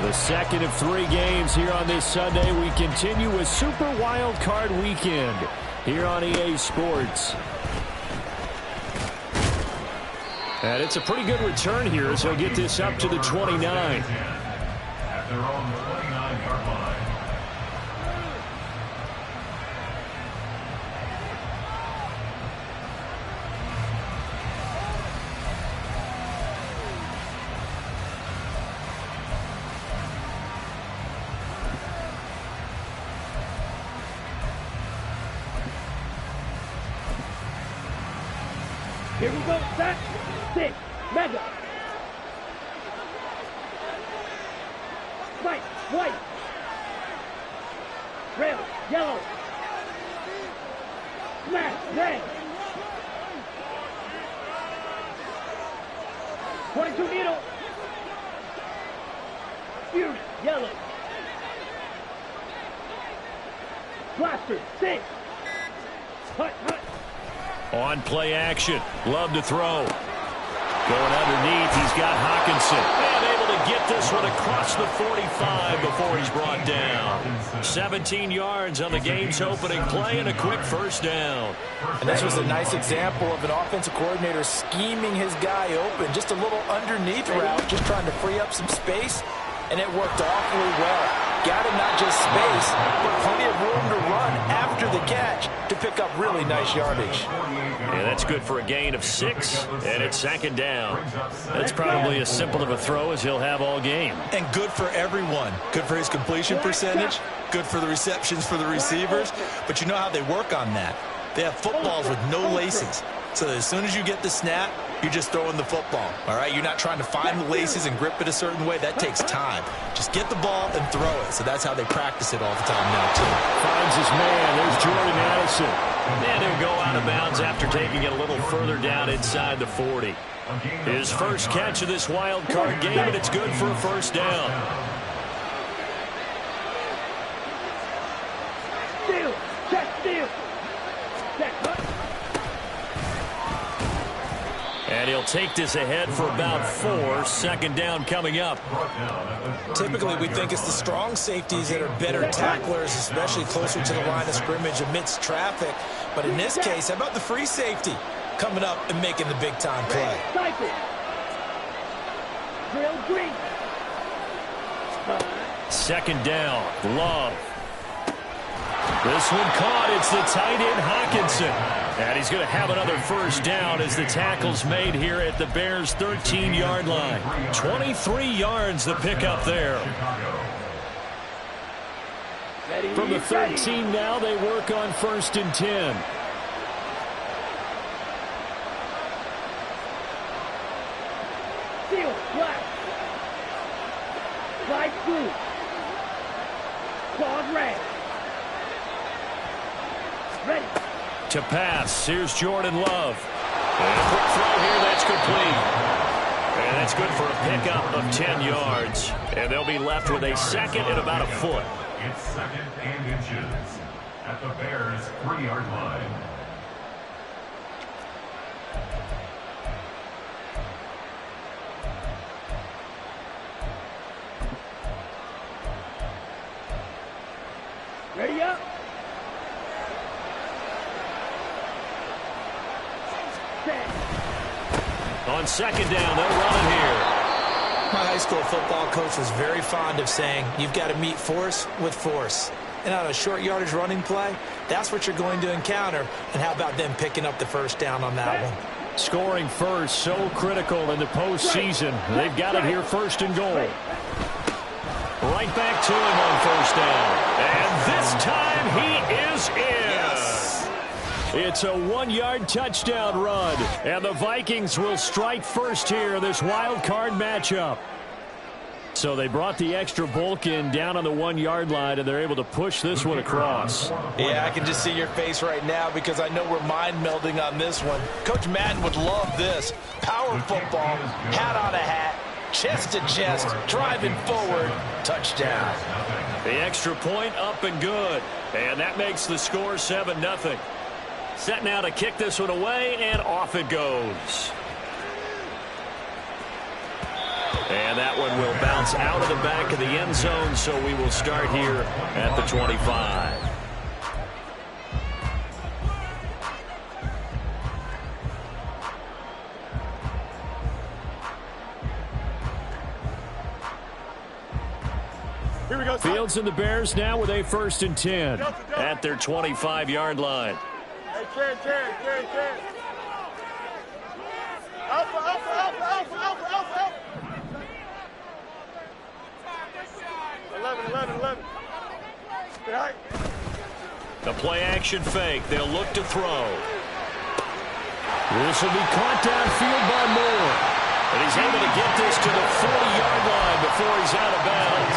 The second of 3 games here on this Sunday. We continue with Super Wildcard Weekend here on EA Sports. And it's a pretty good return here as he'll get this up to the 29. At their own 29-yard line. Here we go, set, 6, mega. Right, white. Red, yellow. Smash, red. 22 needle. Fuse, yellow. Blaster, 6. Hut, hut. On play action. Love to throw. Going underneath, he's got Hawkinson. And able to get this one across the 45 before he's brought down. 17 yards on the game's opening play and a quick first down. And this was a nice example of an offensive coordinator scheming his guy open. Just a little underneath route, just trying to free up some space, and it worked awfully well. Got him not just space, but plenty of room to run after the catch to pick up really nice yardage. Yeah, that's good for a gain of 6, and it's second down. That's probably as simple of a throw as he'll have all game. And good for everyone. Good for his completion percentage, good for the receptions for the receivers, but you know how they work on that. They have footballs with no laces. So as soon as you get the snap, you're just throwing the football, all right? You're not trying to find the laces and grip it a certain way. That takes time. Just get the ball and throw it. So that's how they practice it all the time now, too. Finds his man. There's Jordan Addison. And he'll go out of bounds after taking it a little further down inside the 40. His first catch of this wild card game, and it's good for a first down. Steal, check, steal. Check, hut. And he'll take this ahead for about 4. Second down coming up. Typically, we think it's the strong safeties that are better tacklers, especially closer to the line of scrimmage amidst traffic. But in this case, how about the free safety coming up and making the big-time play? Cycle. Drill green. Second down. Love. This one caught. It's the tight end Hawkinson. And he's going to have another first down as the tackle's made here at the Bears' 13-yard line. 23 yards the pickup there. From the 13 now, they work on 1st and 10. Steal, black. Slide through. Claude red. Ready. To pass, here's Jordan Love. And a quick throw here, that's complete. And that's good for a pickup of 10 yards. And they'll be left with a second and about a foot. It's second and inches at the Bears' 3-yard line. Ready up. On second down, they'll run it here. My high school football coach was very fond of saying, you've got to meet force with force. And on a short yardage running play, that's what you're going to encounter. And how about them picking up the first down on that one? Scoring first, so critical in the postseason. They've got it here, 1st and goal. Right back to him on first down. And this time he is in. Yes. It's a 1-yard touchdown run. And the Vikings will strike first here in this wild card matchup. So they brought the extra bulk in down on the 1-yard line, and they're able to push this one across. Yeah, I can just see your face right now because I know we're mind melding on this one. Coach Madden would love this. Power football, hat on a hat, chest to chest, driving forward, touchdown. The extra point up and good. And that makes the score 7-0. Set now to kick this one away, and off it goes. And that one will bounce out of the back of the end zone, so we will start here at the 25. Here we go. Fields and the Bears now with a 1st and 10 at their 25-yard line. Hey, Ken. Alpha. 11. Stay high. The play-action fake. They'll look to throw. This will be caught downfield by Moore. And he's able to get this to the 40-yard line before he's out of bounds.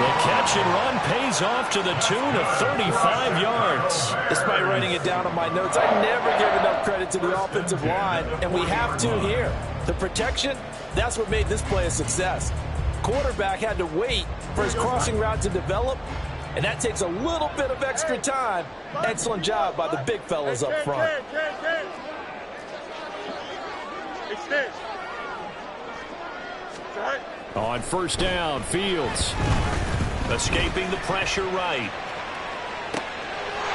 The catch and run pays off to the tune of 35 yards. Despite writing it down on my notes, I never give enough credit to the offensive line, and we have to here. The protection, that's what made this play a success. Quarterback had to wait for his crossing route to develop, and that takes a little bit of extra time. Excellent job by the big fellas up front. Extend. On 1st down, Fields escaping the pressure right.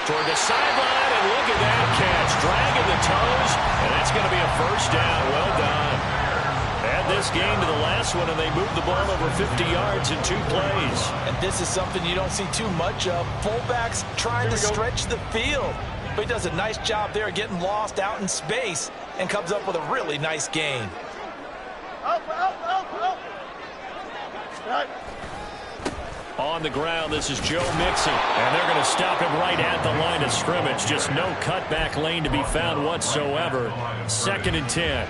Toward the sideline, and look at that catch. Dragging the toes, and that's going to be a 1st down. Well done. Add this game to the last one, and they moved the ball over 50 yards in 2 plays. And this is something you don't see too much of. Fullbacks trying to stretch the field. But he does a nice job there getting lost out in space and comes up with a really nice gain. Alpha. On the ground, this is Joe Mixon, and they're going to stop him right at the line of scrimmage. Just no cutback lane to be found whatsoever. 2nd and 10.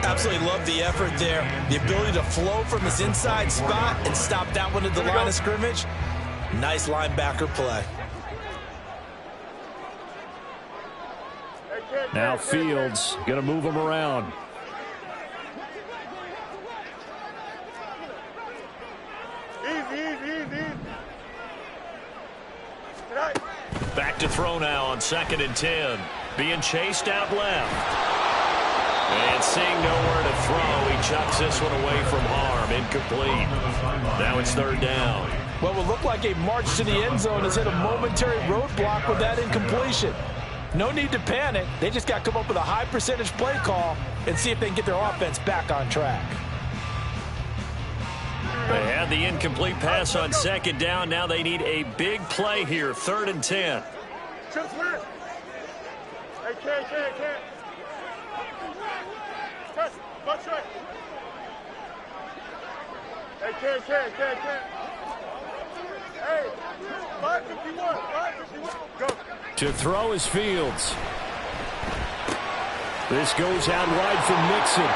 Absolutely love the effort there. The ability to flow from his inside spot and stop that one at the line of scrimmage. Nice linebacker play. Now Fields going to move him around. Easy. Back to throw now on 2nd and 10. Being chased out left. And seeing nowhere to throw, he chucks this one away from harm. Incomplete. Now it's 3rd down. What would look like a march to the end zone has hit a momentary roadblock with that incompletion. No need to panic. They just got to come up with a high percentage play call and see if they can get their offense back on track. They had the incomplete pass on 2nd down. Now they need a big play here. 3rd and 10. Hey, Ken. Watch right. Hey, Ken. Hey, 551. Go. To throw is Fields. This goes out wide from Mixon.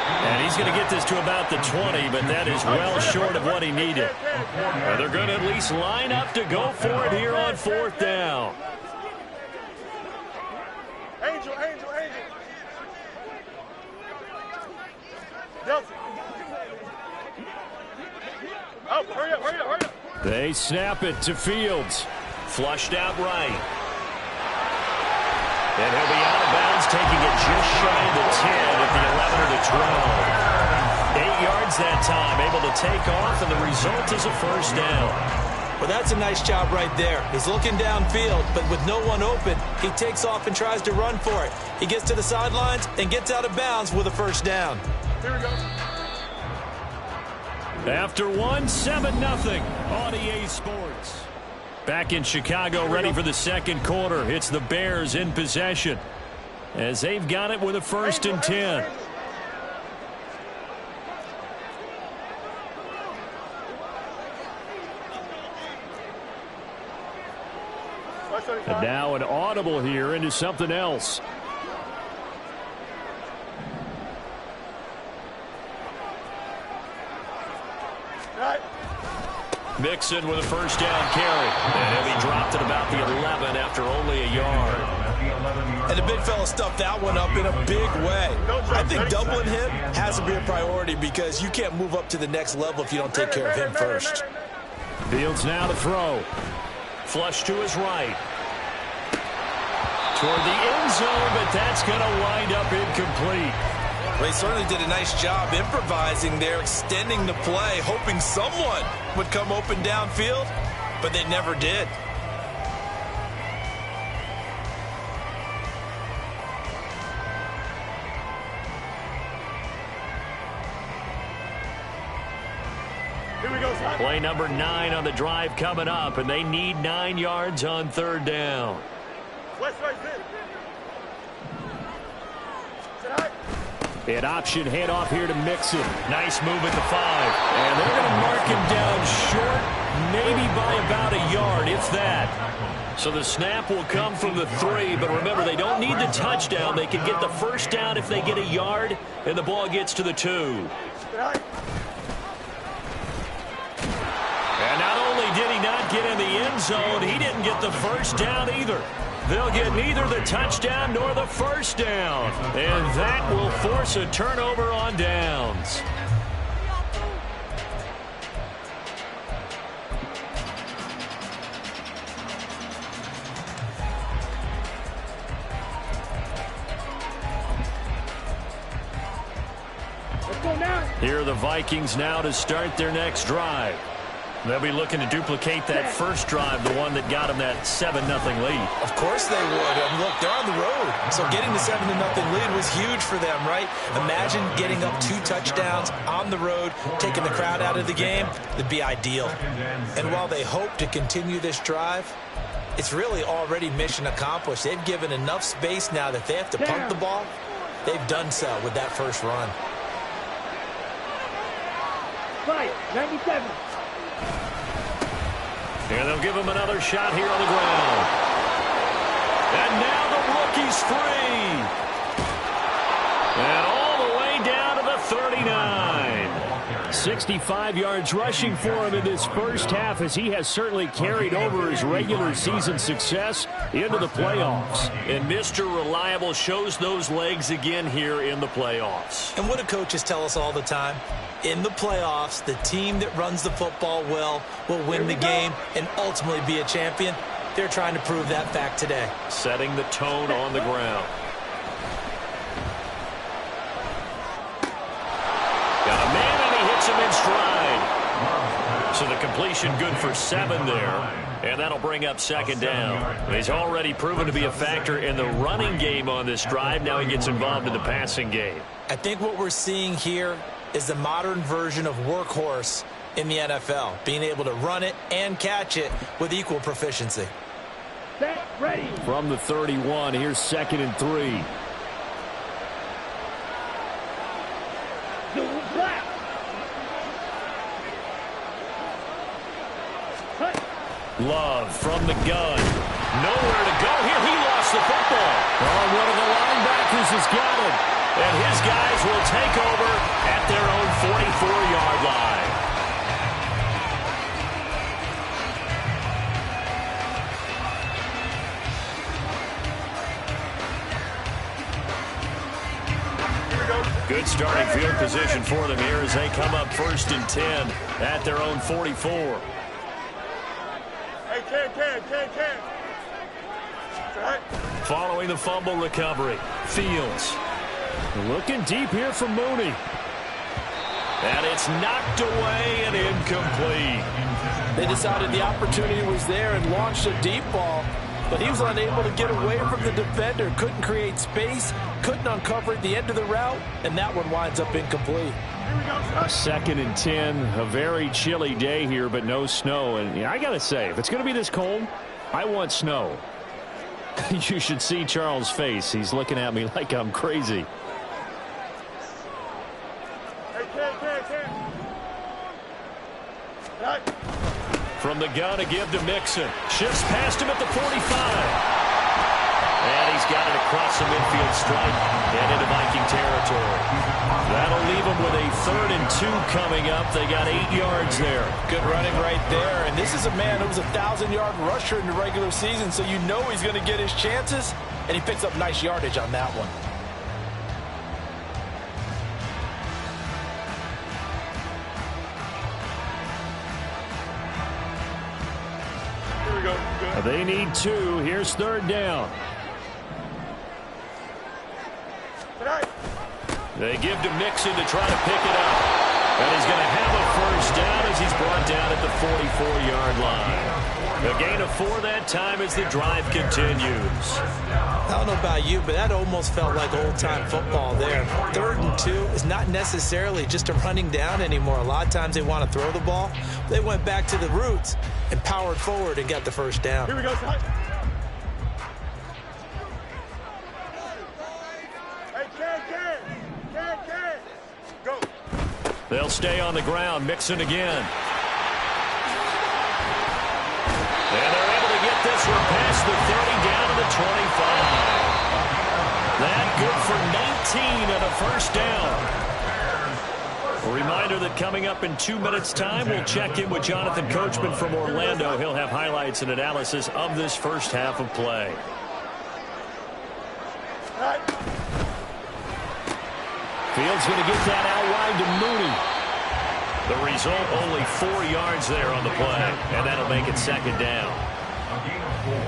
And he's going to get this to about the 20, but that is well short of what he needed. And they're going to at least line up to go for it here on 4th down. Angel. Delta. Oh, hurry up. They snap it to Fields. Flushed out right. And he'll be out of bounds, taking it just shy of the 10 at the 11 or the 12. 8 yards that time, able to take off, and the result is a 1st down. Well, that's a nice job right there. He's looking downfield, but with no one open, he takes off and tries to run for it. He gets to the sidelines and gets out of bounds with a 1st down. Here we go. After 7-0 on EA Sports. Back in Chicago, ready for the 2nd quarter. It's the Bears in possession as they've got it with a 1st and 10. And now an audible here into something else. Mixon with a 1st down carry. And he dropped it about the 11 after only a yard. And the big fella stuffed that one up in a big way. I think doubling him has to be a priority because you can't move up to the next level if you don't take care of him first. Fields now to throw. Flush to his right. Toward the end zone, but that's going to wind up incomplete. Well, he certainly did a nice job improvising there, extending the play, hoping someone would come open downfield, but they never did. Play number 9 on the drive coming up, and they need 9 yards on 3rd down. An option handoff here to Mixon. Nice move at the 5. And they're going to mark him down short, maybe by about a yard, if that. So the snap will come from the 3, but remember, they don't need the touchdown. They can get the 1st down if they get a yard, and the ball gets to the 2. And not only did he not get in the end zone, he didn't get the 1st down either. They'll get neither the touchdown nor the 1st down. And that will force a turnover on downs. Here are the Vikings now to start their next drive. They'll be looking to duplicate that first drive, the one that got them that 7-0 lead. Of course they would. Look, they're on the road. So getting the 7-0 lead was huge for them, right? Imagine getting up 2 touchdowns on the road, taking the crowd out of the game. It'd be ideal. And while they hope to continue this drive, it's really already mission accomplished. They've given enough space now that they have to punt the ball. They've done so with that first run. 97. And they'll give him another shot here on the ground. And now the rookie's free. And all the way down to the 39. 65 yards rushing for him in this first half, as he has certainly carried over his regular season success into the playoffs. And Mr. Reliable shows those legs again here in the playoffs. And what do coaches tell us all the time? In the playoffs, the team that runs the football well will win the game and ultimately be a champion. They're trying to prove that fact today. Setting the tone on the ground. Got a man, and he hits him in stride. So the completion good for 7 there. And that'll bring up 2nd down. He's already proven to be a factor in the running game on this drive. Now he gets involved in the passing game. I think what we're seeing here is the modern version of workhorse in the NFL, being able to run it and catch it with equal proficiency. Set, ready. From the 31, here's 2nd and 3. Black. Love from the gun. Nowhere to go here. He lost the football. Oh, one of the linebackers has got it. And his guys will take over at their own 44-yard line. Good starting field position for them here as they come up 1st and 10 at their own 44. Hey, can. Following the fumble recovery, Fields. Looking deep here for Mooney. And it's knocked away and incomplete. They decided the opportunity was there and launched a deep ball, but he was unable to get away from the defender. Couldn't create space, couldn't uncover at the end of the route, and that one winds up incomplete. 2nd and 10, a very chilly day here, but no snow. And yeah, I got to say, if it's going to be this cold, I want snow. You should see Charles' face. He's looking at me like I'm crazy. From the gun to give to Mixon. Shifts past him at the 45. And he's got it across the midfield stripe and into Viking territory. That'll leave him with a 3rd and 2 coming up. They got 8 yards there. Good running right there. And this is a man who was a 1,000-yard rusher in the regular season, so you know he's going to get his chances. And he picks up nice yardage on that one. They need 2. Here's 3rd down. They give to Mixon to try to pick it up. And he's going to have a first down as he's brought down at the 44-yard line. A gain of 4 that time as the drive continues. I don't know about you, but that almost felt like old-time football there. 3rd and 2 is not necessarily just a running down anymore. A lot of times they want to throw the ball. They went back to the roots and powered forward and got the first down. Here we go, son. Go. They'll stay on the ground. Mixon again. And they're able to get this one past the 30 down to the 25. That good for 19 and a first down. A reminder that coming up in 2 minutes' time, we'll check in with Jonathan Coachman from Orlando. He'll have highlights and analysis of this first half of play. Fields going to get that out wide to Mooney. The result, only 4 yards there on the play, and that'll make it second down. A gain of 4.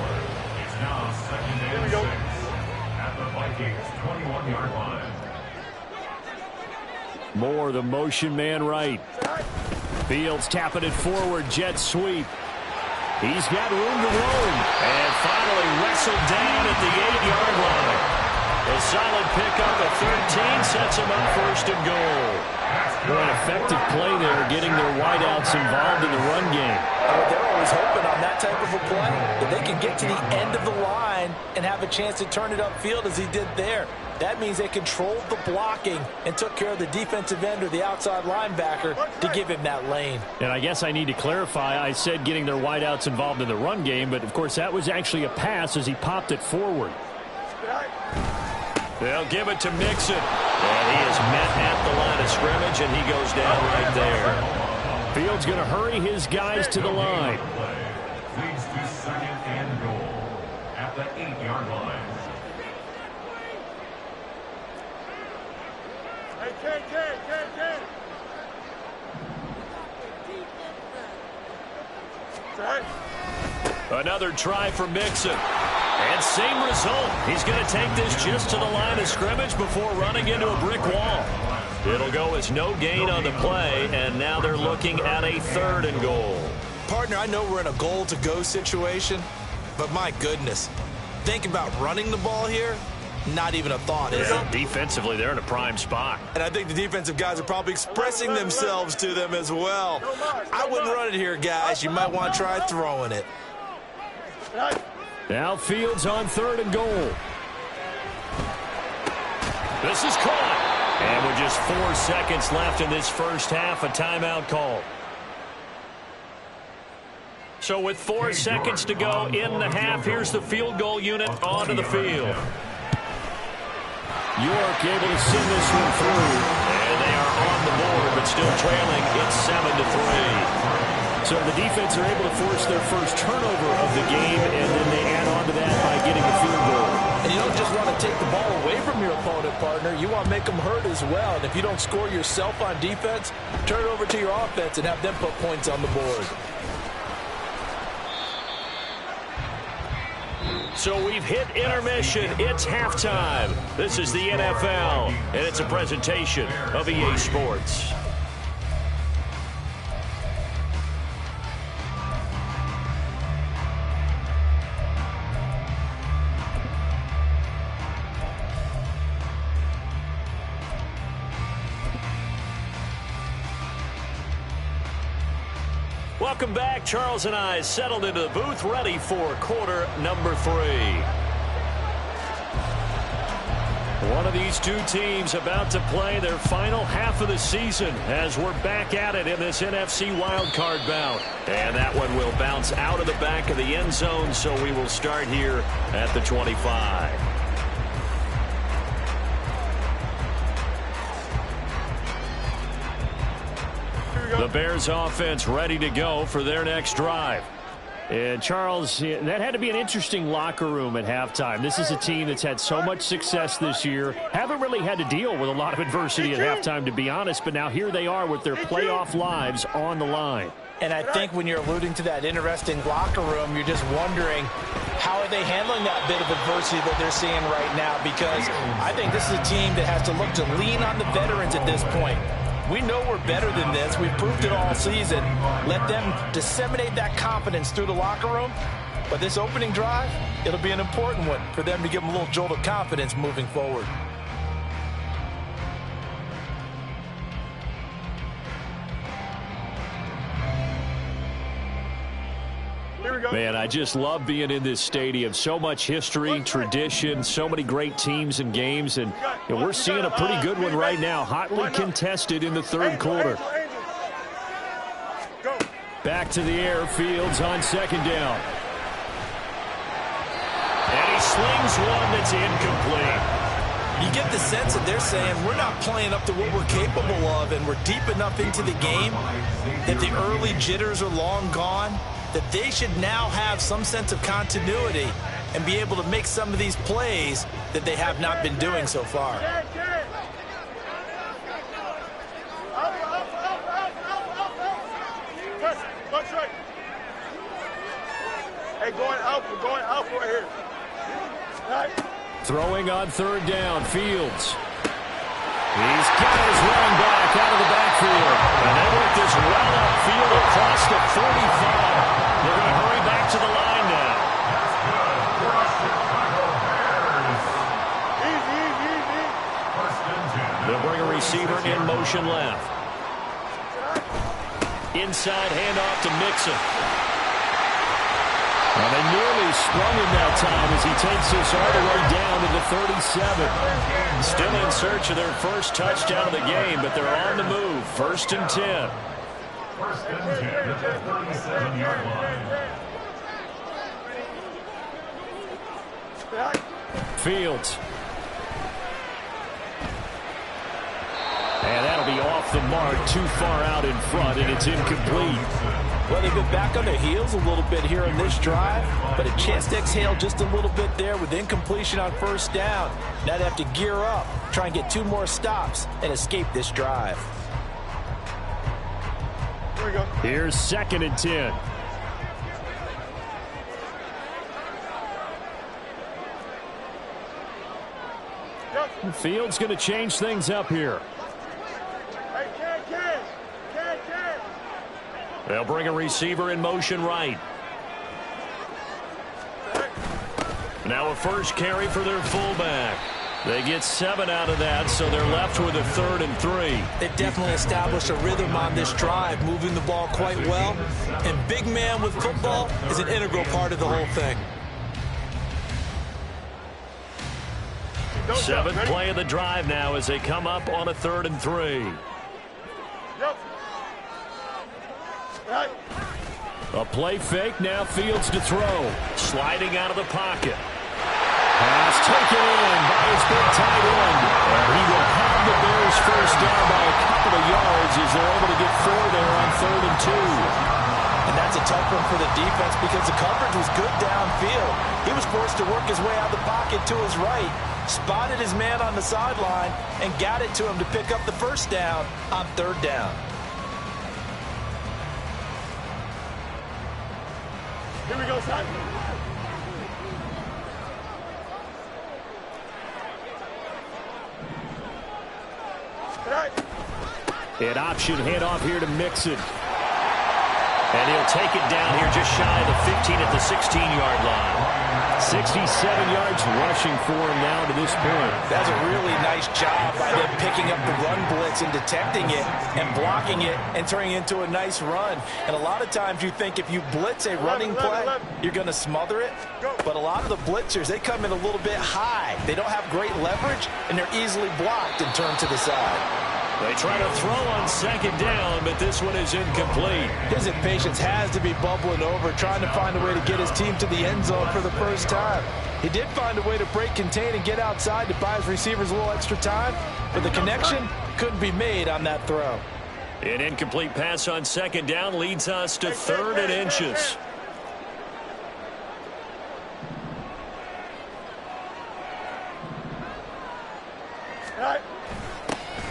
It's now second and 6 at the Vikings 21-yard line. Moore, the motion man right. Fields tapping it forward, jet sweep. He's got room to roam, and finally wrestled down at the 8-yard line. A solid pickup of 13 sets him up first and goal. Boy, an effective play there, getting their wideouts involved in the run game. They're always hoping on that type of a play that they can get to the end of the line and have a chance to turn it upfield as he did there. That means they controlled the blocking and took care of the defensive end or the outside linebacker to give him that lane. And I guess I need to clarify, I said getting their wideouts involved in the run game, but of course that was actually a pass as he popped it forward. They'll give it to Mixon. And he is met at the line of scrimmage, and he goes down right there. Fields going to hurry his guys to the line. Leads to second and goal at the 8-yard line. Another try for Mixon. And same result. He's going to take this just to the line of scrimmage before running into a brick wall. It'll go as no gain on the play, and now they're looking at a 3rd and goal. Partner, I know we're in a goal-to-go situation, but my goodness, think about running the ball here, not even a thought, is it? Defensively, they're in a prime spot. And I think the defensive guys are probably expressing themselves to them as well. I wouldn't run it here, guys. You might want to try throwing it. Now Fields on 3rd and goal. This is caught. And with just 4 seconds left in this first half, a timeout call. So with 4 seconds to go in the half, here's the field goal unit onto the field. York able to send this one through. And they are on the board, but still trailing. It's 7-3. So the defense are able to force their first turnover of the game, and then they add on to that by getting a field goal. And you don't just want to take the ball away from your opponent, partner. You want to make them hurt as well. And if you don't score yourself on defense, turn it over to your offense and have them put points on the board. So we've hit intermission. It's halftime. This is the NFL, and it's a presentation of EA Sports. Welcome back. Charles and I settled into the booth, ready for quarter number 3. One of these two teams about to play their final half of the season as we're back at it in this NFC Wildcard bout. And that one will bounce out of the back of the end zone, so we will start here at the 25. The Bears offense ready to go for their next drive. And Charles, that had to be an interesting locker room at halftime. This is a team that's had so much success this year. Haven't really had to deal with a lot of adversity at halftime, to be honest. But now here they are with their playoff lives on the line. And I think when you're alluding to that interesting locker room, you're just wondering, How are they handling that bit of adversity that they're seeing right now? Because I think this is a team that has to look to lean on the veterans at this point. We know we're better than this. We've proved it all season. Let them disseminate that confidence through the locker room. But this opening drive, it'll be an important one for them to give them a little jolt of confidence moving forward. Man, I just love being in this stadium. So much history, tradition, so many great teams and games. And we're seeing a pretty good one right now. Hotly contested in the third quarter. Back to the air. Fields on second down. And he slings one that's incomplete. You get the sense that they're saying we're not playing up to what we're capable of, and we're deep enough into the game that the early jitters are long gone, that they should now have some sense of continuity and be able to make some of these plays that they have not been doing so far. Hey, going out right here. Right. Throwing on third down, Fields. He's got his running back out of the backfield. And they work this well upfield across the 45. They're going to hurry back to the line now. They'll bring a receiver in motion left. Inside handoff to Mixon. And they nearly sprung him that time as he takes this all the way down to the 37. Still in search of their first touchdown of the game, but they're on the move. 1st and 10. 1st and 10 at the 37-yard line. Fields. And that'll be off the mark, too far out in front, and it's incomplete. Well, they've been back on their heels a little bit here on this drive, but a chance to exhale just a little bit there with incompletion on first down. Now they have to gear up, try and get 2 more stops, and escape this drive. Here we go. Here's 2nd and 10. Fields going to change things up here. Hey, can. They'll bring a receiver in motion right. Now a first carry for their fullback. They get 7 out of that, so they're left with a 3rd and 3. They've definitely established a rhythm on this drive, moving the ball quite well. And big man with football is an integral part of the whole thing. 7th play of the drive now as they come up on a 3rd and 3. A play fake, now Fields to throw. Sliding out of the pocket. Pass taken in by his big tight end. And he will have the Bears first down by a couple of yards as they're able to get 4 there on 3rd and 2. And that's a tough one for the defense because the coverage was good downfield. He was forced to work his way out of the pocket to his right, spotted his man on the sideline, and got it to him to pick up the first down on 3rd down. Here we go, son. An option handoff here to Mixon. And he'll take it down here just shy of the 15 at the 16-yard line. 67 yards rushing for him now to this point. That's a really nice job by them picking up the run blitz and detecting it and blocking it and turning it into a nice run. And a lot of times you think if you blitz a running play, you're going to smother it. But a lot of the blitzers, they come in a little bit high. They don't have great leverage, and they're easily blocked and turned to the side. They try to throw on 2nd down, but this one is incomplete. His impatience has to be bubbling over, trying to find a way to get his team to the end zone for the first time. He did find a way to break contain and get outside to buy his receivers a little extra time, but the connection couldn't be made on that throw. An incomplete pass on 2nd down leads us to 3rd and inches.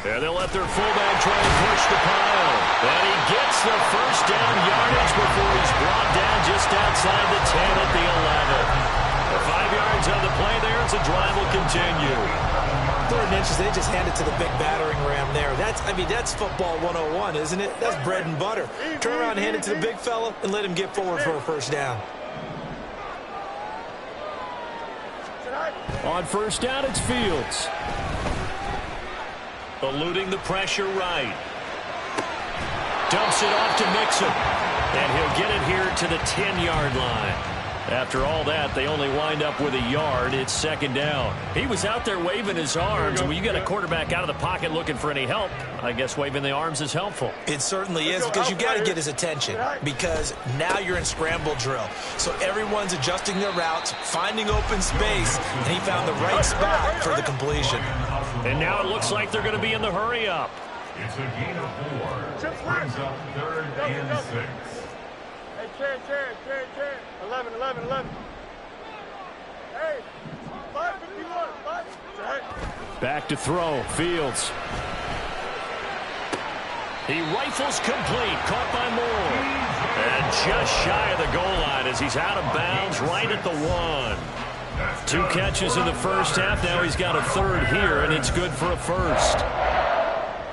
And they'll let their fullback try and push the pile. And he gets the first down yardage before he's brought down just outside the 10 at the 11. 5 yards on the play there as the drive will continue. 3rd and inches, they just hand it to the big battering ram there. That's football 101, isn't it? That's bread and butter. Turn around and hand it to the big fella and let him get forward for a first down. On first down, it's Fields. Eluding the pressure right. Dumps it off to Mixon. And he'll get it here to the 10-yard line. After all that, they only wind up with a yard. It's 2nd down. He was out there waving his arms. And when you got a quarterback out of the pocket looking for any help, I guess waving the arms is helpful. It certainly is, because you got to get his attention, because now you're in scramble drill. So everyone's adjusting their routes, finding open space, and he found the right spot for the completion. And now it looks like they're going to be in the hurry-up. It's a gain of 4. Brings up 3rd and 6. Hey, Chen. 11. Hey, 551. 5. Back to throw. Fields. He rifles complete. Caught by Moore. And just shy of the goal line as he's out of bounds right at the 1. 2 catches in the first half. Now he's got a 3rd here, and it's good for a 1st.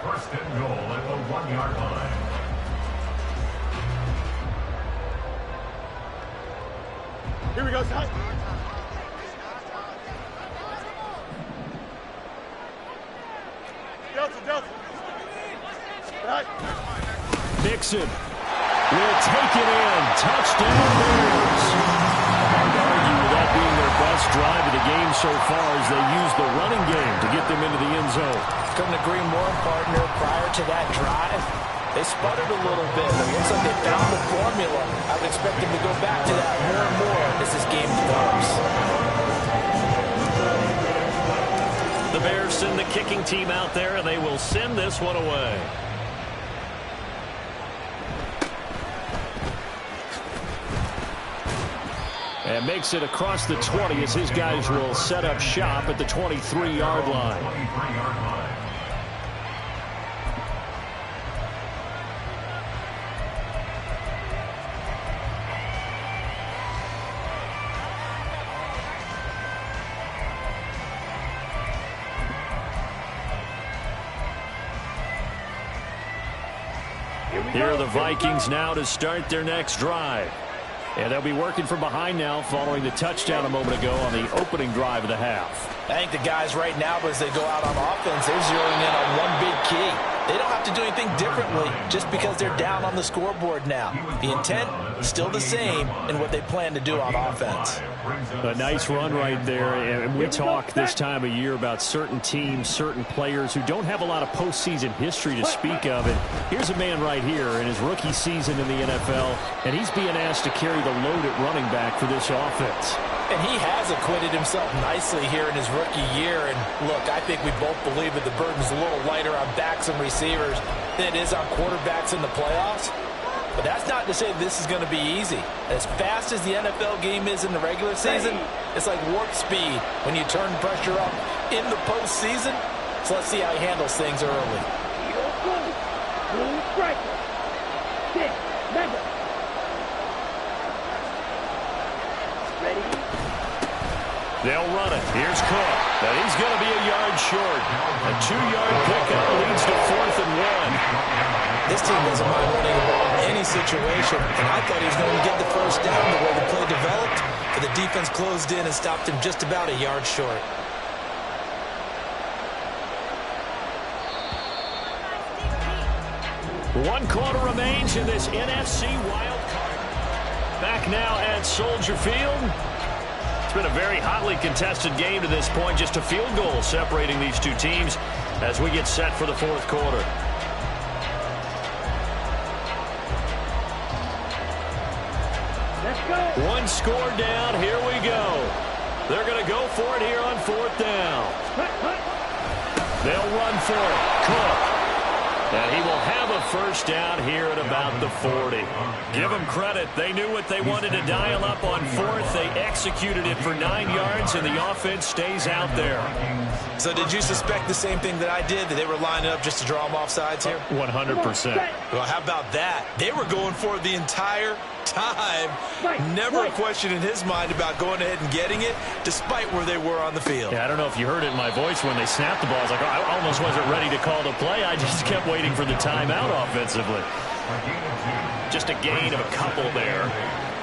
1st and goal at the 1-yard line. Here we go, son. Delta. Right. Mixon will take it in. Touchdown Bears. Hard to argue with that being their best drive of the game so far as they use the running game to get them into the end zone. Couldn't agree more, partner. Prior to that drive, they sputtered a little bit. It looks like they found the formula. I would expect them to go back to that more and more as this game develops. The Bears send the kicking team out there, and they will send this one away. And makes it across the 20 as his guys will set up shop at the 23-yard line. Here are the Vikings now to start their next drive. And they'll be working from behind now following the touchdown a moment ago on the opening drive of the half. I think the guys right now, as they go out on offense, they're zeroing in on one big key. They don't have to do anything differently just because they're down on the scoreboard now. The intent is still the same in what they plan to do on offense. A nice run right there. And we talk this time of year about certain teams, certain players who don't have a lot of postseason history to speak of. And here's a man right here in his rookie season in the NFL, and he's being asked to carry the load at running back for this offense. And he has acquitted himself nicely here in his rookie year. And look, I think we both believe that the burden's a little lighter on backs and receivers than it is on quarterbacks in the playoffs. But that's not to say this is going to be easy. As fast as the NFL game is in the regular season, it's like warp speed when you turn pressure up in the postseason. So let's see how he handles things early. They'll run it. Here's Cook. And he's going to be a yard short. A 2-yard pickup leads to 4th and 1. This team doesn't mind running the ball in any situation. And I thought he was going to get the first down the way the play developed. But the defense closed in and stopped him just about a yard short. One quarter remains in this NFC Wildcard. Back now at Soldier Field. It's been a very hotly contested game to this point. Just a field goal separating these two teams as we get set for the 4th quarter. Let's go. One score down. Here we go. They're going to go for it here on 4th down. They'll run for it. Cook. And he will have a first down here at about the 40. Give them credit. They knew what they wanted to dial up on 4th. They executed it for 9 yards, and the offense stays out there. So did you suspect the same thing that I did, that they were lining up just to draw them off sides here? 100%. Well, how about that? They were going for it the entire time. Never a question in his mind about going ahead and getting it, despite where they were on the field. Yeah, I don't know if you heard it in my voice when they snapped the ball. I was like, I almost wasn't ready to call the play. I just kept waiting for the timeout offensively. Just a gain of a couple there.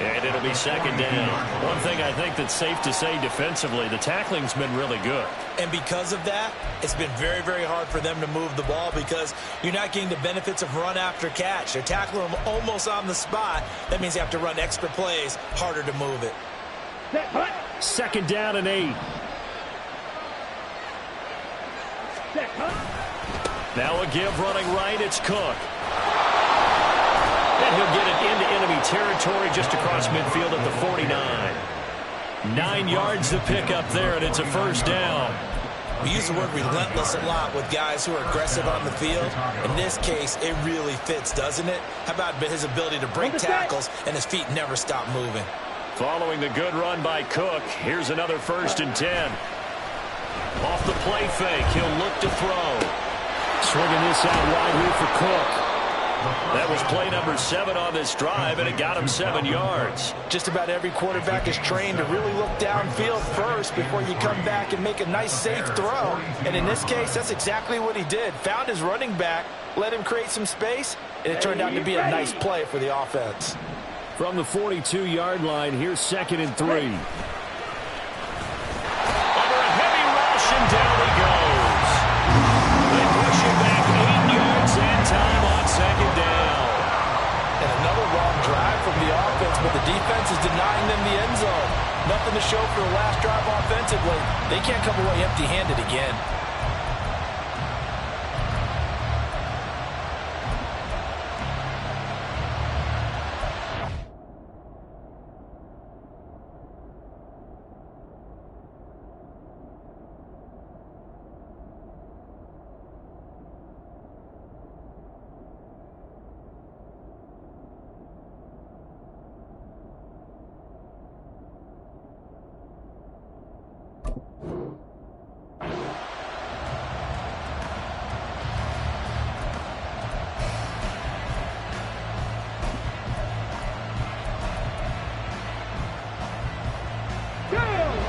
And it'll be second down. One thing I think that's safe to say defensively, the tackling's been really good. And because of that, it's been very, very hard for them to move the ball because you're not getting the benefits of run after catch. They're tackling them almost on the spot. That means they have to run extra plays, harder to move it. Second down and 8. Now a give running right, it's Cook. And he'll get it into enemy territory just across midfield at the 49. 9 yards to pick up there, and it's a first down. We use the word relentless a lot with guys who are aggressive on the field. In this case, it really fits, doesn't it? How about his ability to break tackles and his feet never stop moving? Following the good run by Cook, here's another 1st and 10. Off the play fake, he'll look to throw. Swinging this out wide here for Cook. That was play number 7 on this drive, and it got him 7 yards. Just about every quarterback is trained to really look downfield first before you come back and make a nice, safe throw. And in this case, that's exactly what he did. Found his running back, let him create some space, and it turned out to be a nice play for the offense. From the 42-yard line, here's 2nd and 3. Over a heavy rush, and down he goes. They push him back 8 yards and time on 2nd down. And another long drive from the offense, but the defense is denying them the end zone. Nothing to show for the last drive offensively. They can't come away empty-handed again.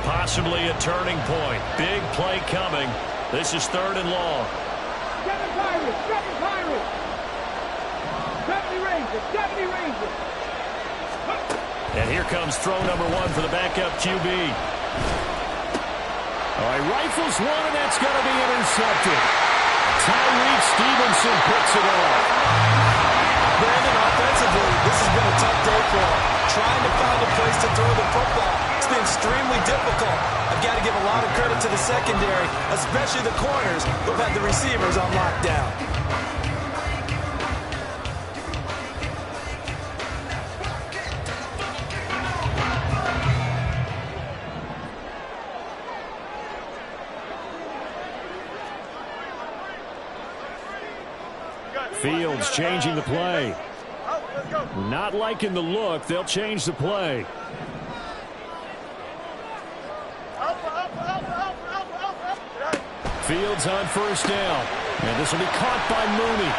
Possibly a turning point. Big play coming. This is 3rd and long. 7 Pirates. 70 Rangers. And here comes throw number 1 for the backup QB. All right, rifles one, and that's going to be intercepted. Tyreek Stevenson picks it off. Brandon, offensively, this has been a tough day for him. Trying to find a place to throw the football. It's been extremely difficult. I've got to give a lot of credit to the secondary, especially the corners who've had the receivers on lockdown. Fields changing the play. Not liking the look. They'll change the play. Fields on 1st down. And this will be caught by Mooney.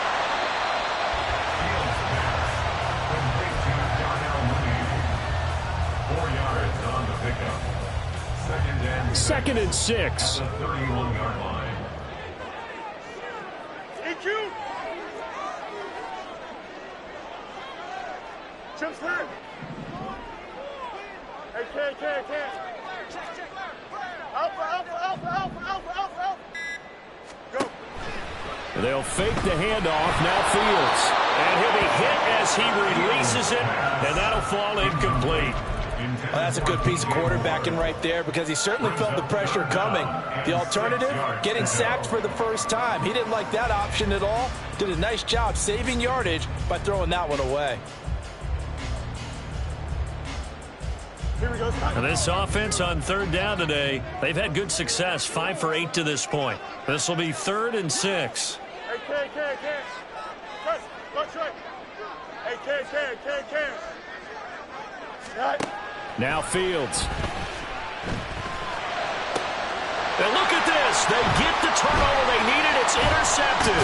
Second and 6. 31-yard line. Chip's hurt. Hey, K. Alpha. Go. They'll fake the handoff. Now Fields. And he'll be hit as he releases it, and that'll fall incomplete. Well, that's a good piece of quarterbacking right there because he certainly felt the pressure coming. The alternative, getting sacked for the first time. He didn't like that option at all. Did a nice job saving yardage by throwing that one away. And this offense on 3rd down today, they've had good success, 5 for 8 to this point. This will be 3rd and 6. Hey, K. Watch right. Hey, K. Right. Now Fields. And look at this. They get the turnover they needed. It's intercepted.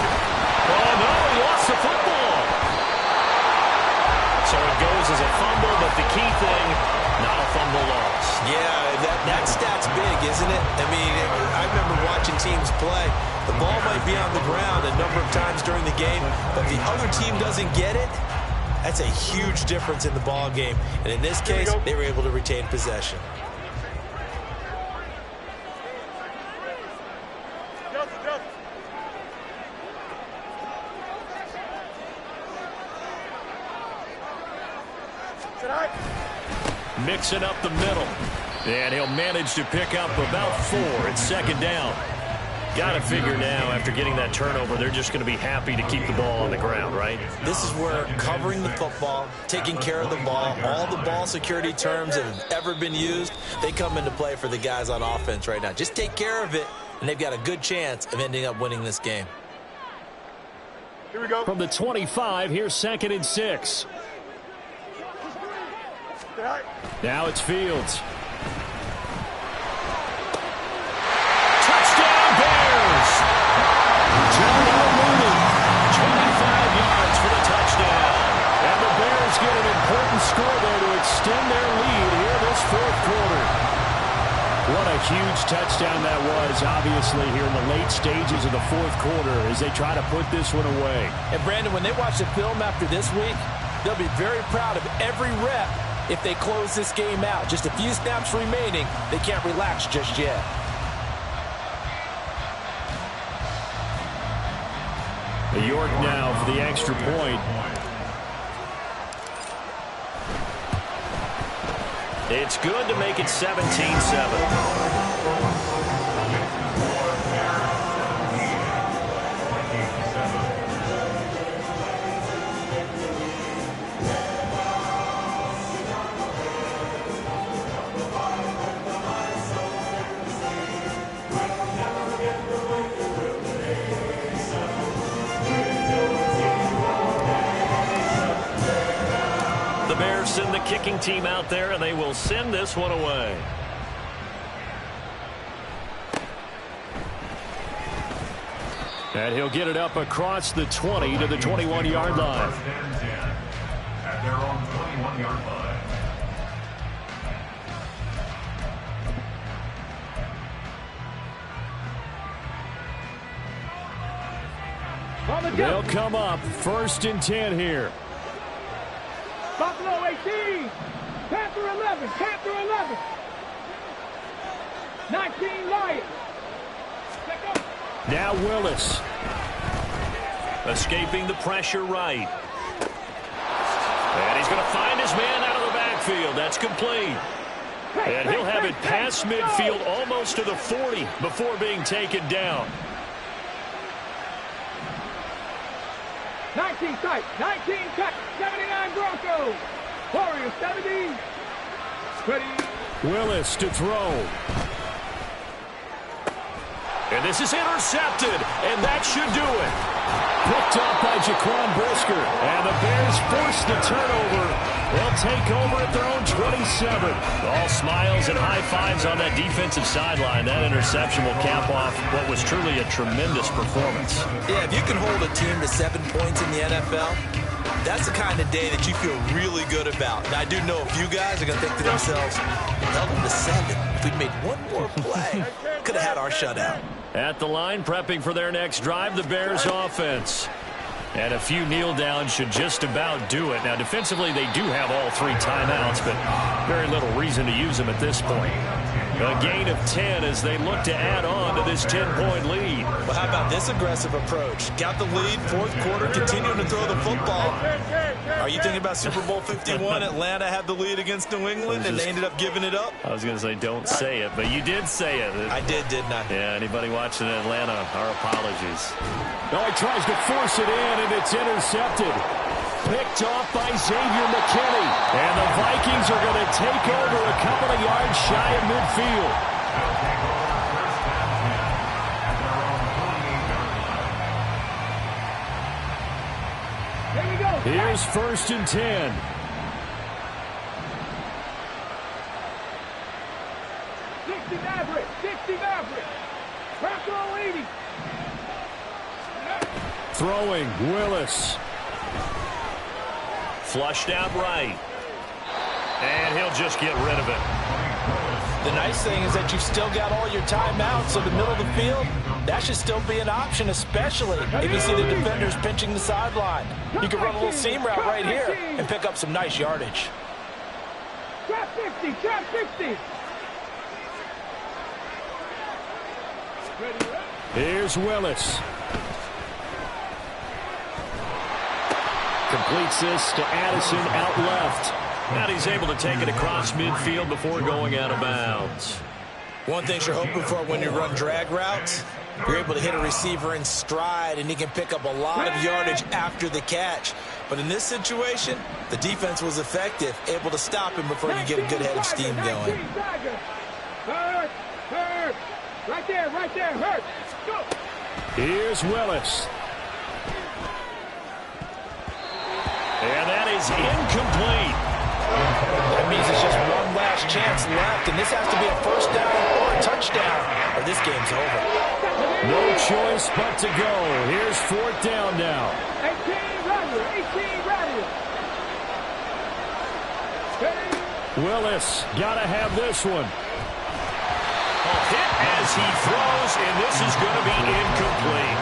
Oh, no, he lost the football. So it goes as a fumble, but the key thing, not a fumble loss. Yeah, that stat's big, isn't it? I mean, I remember watching teams play. The ball might be on the ground a number of times during the game, but if the other team doesn't get it, that's a huge difference in the ball game. And in this case, they were able to retain possession. Mixing up the middle. And he'll manage to pick up about 4. It's second down. Got to figure now, after getting that turnover, they're just going to be happy to keep the ball on the ground, right? This is where covering the football, taking care of the ball, all the ball security terms that have ever been used, they come into play for the guys on offense right now. Just take care of it, and they've got a good chance of ending up winning this game. Here we go. From the 25, here's 2nd and 6. Now it's Fields. Touchdown Bears! John Mooney, 25 yards for the touchdown. And the Bears get an important score there to extend their lead here this 4th quarter. What a huge touchdown that was, obviously, here in the late stages of the 4th quarter as they try to put this one away. And, Brandon, when they watch the film after this week, they'll be very proud of every rep if they close this game out. Just a few snaps remaining. They can't relax just yet. York now for the extra point. It's good to make it 17-7. Send the kicking team out there, and they will send this one away. And he'll get it up across the 20 to the 21-yard line. At their own 21-yard line. They'll come up 1st and 10 here. Buffalo 18. Panther 11. Panther 11. 19 Lions. Now Willis. Escaping the pressure right. And he's going to find his man out of the backfield. That's complete. And he'll have it past midfield almost to the 40 before being taken down. 19 tight, 19 tight, 79 Broncos. Warriors 70. Ready. Willis to throw. And this is intercepted, and that should do it. Picked up by Jaquan Brisker, and the Bears force the turnover. They'll take over at their own 27. All smiles and high fives on that defensive sideline. That interception will cap off what was truly a tremendous performance. Yeah, if you can hold a team to 7 points in the NFL, that's the kind of day that you feel really good about. And I do know a few guys are going to think to themselves, held them to 7. If we'd made one more play, could have had our shutout. At the line, prepping for their next drive, the Bears offense. And a few kneel downs should just about do it. Now, defensively, they do have all 3 timeouts, but very little reason to use them at this point. A gain of 10 as they look to add on to this 10-point lead. Well, how about this aggressive approach? Got the lead, 4th quarter, continuing to throw the football. Are you thinking about Super Bowl 51? Atlanta had the lead against New England, and they ended up giving it up? I was going to say, don't say it, but you did say it. I did, didn't I? Yeah, anybody watching Atlanta, our apologies. No, he tries to force it in, and it's intercepted. Picked off by Xavier McKinney. And the Vikings are going to take over a couple of yards shy of midfield. Here we go. Here's 1st and 10. Maverick. 60 Maverick. Bronco 80. Throwing, Willis. Flushed out right. And he'll just get rid of it. The nice thing is that you've still got all your timeouts, so the middle of the field, that should still be an option, especially if you see the defenders pinching the sideline. You can run a little seam route right here and pick up some nice yardage. Trap 50, trap 50. Here's Willis. Completes this to Addison out left. And he's able to take it across midfield before going out of bounds. One thing you're hoping for when you run drag routes, you're able to hit a receiver in stride, and he can pick up a lot of yardage after the catch. But in this situation, the defense was effective, able to stop him before you get a good head of steam going. Hurt, hurt. Right there, hurt. Go. Here's Willis. And that is incomplete. That means it's just one last chance left, and this has to be a first down or a touchdown, or this game's over. No choice but to go. Here's fourth down now. 18 radius. Willis, gotta have this one. Hit as he throws, and this is going to be incomplete.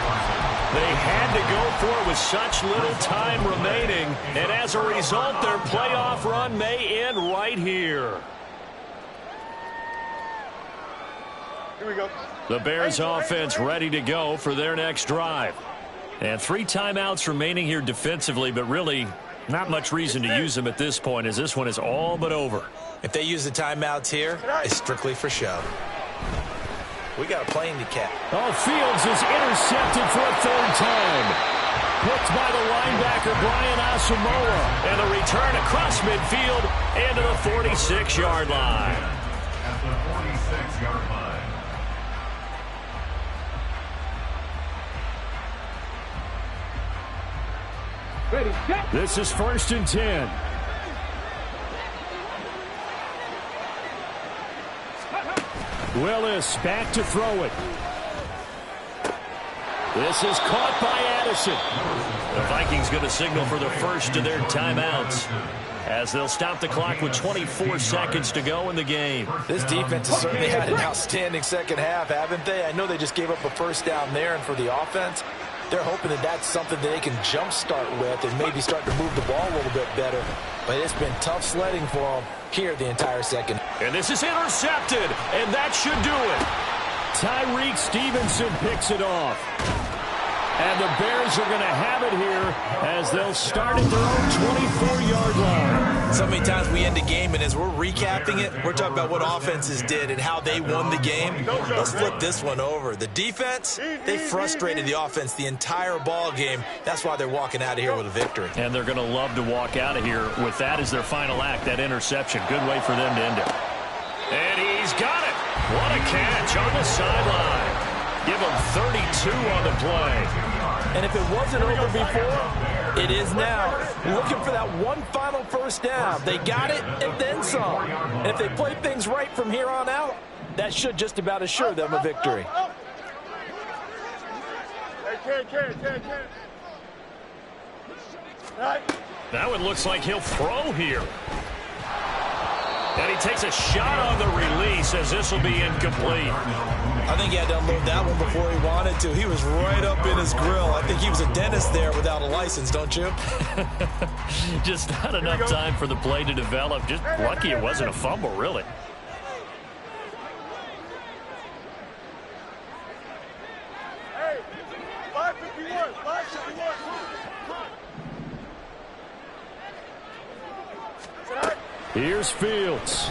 They had to go for it with such little time remaining, and as a result, their playoff run may end right here. Here we go. The Bears offense ready to go for their next drive. And 3 timeouts remaining here defensively, but really not much reason to use them at this point, as this one is all but over. If they use the timeouts here, it's strictly for show. We got a plane to catch. Oh, Fields is intercepted for a 3rd time. Picked by the linebacker, Brian Asamoah. And the return across midfield into the 46-yard line. At the 46-yard line. Ready, set. This is 1st and 10. Willis back to throw it. This is caught by Addison. The Vikings going to signal for the first of their timeouts, as they'll stop the clock with 24 seconds to go in the game. This defense has certainly had an outstanding second half, haven't they? I know they just gave up a first down there, and for the offense, they're hoping that that's something that they can jumpstart with and maybe start to move the ball a little bit better. But it's been tough sledding for them here the entire second. And this is intercepted, and that should do it. Tyreek Stevenson picks it off. And the Bears are going to have it here as they'll start at their own 24-yard line. So many times we end a game, and as we're recapping it, we're talking about what offenses did and how they won the game. Let's flip this one over. The defense, they frustrated the offense the entire ball game. That's why they're walking out of here with a victory. And they're going to love to walk out of here with that as their final act, that interception. Good way for them to end it. And he's got it. What a catch on the sideline. Give him 32 on the play. And if it wasn't over before, it is now. Looking for that one final first down. They got it and then some. And if they play things right from here on out, that should just about assure them a victory. Now it looks like he'll throw here. And he takes a shot on the release as this will be incomplete. I think he had to unload that one before he wanted to. He was right up in his grill. I think he was a dentist there without a license, don't you? Just not enough time for the play to develop. Just lucky it wasn't a fumble, really. Hey, 551, 551. Here's Fields.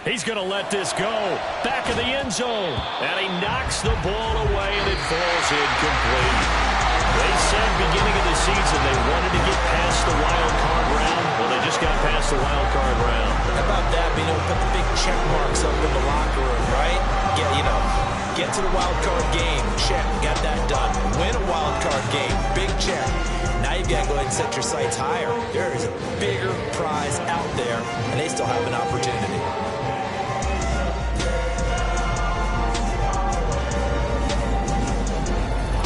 He's going to let this go. Back of the end zone. And he knocks the ball away, and it falls incomplete. They said beginning of the season they wanted to get past the wild card round. Well, they just got past the wild card round. How about that, being able to put the big check marks up in the locker room, right? Get to the wild card game. Check. Got that done. Win a wild card game. Big check. Now you've got to go ahead and set your sights higher. There is a bigger prize out there, and they still have an opportunity.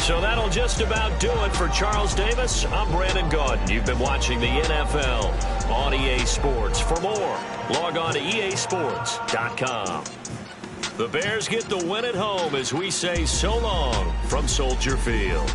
So that'll just about do it for Charles Davis. I'm Brandon Gaudin. You've been watching the NFL on EA Sports. For more, log on to easports.com. The Bears get the win at home as we say so long from Soldier Field.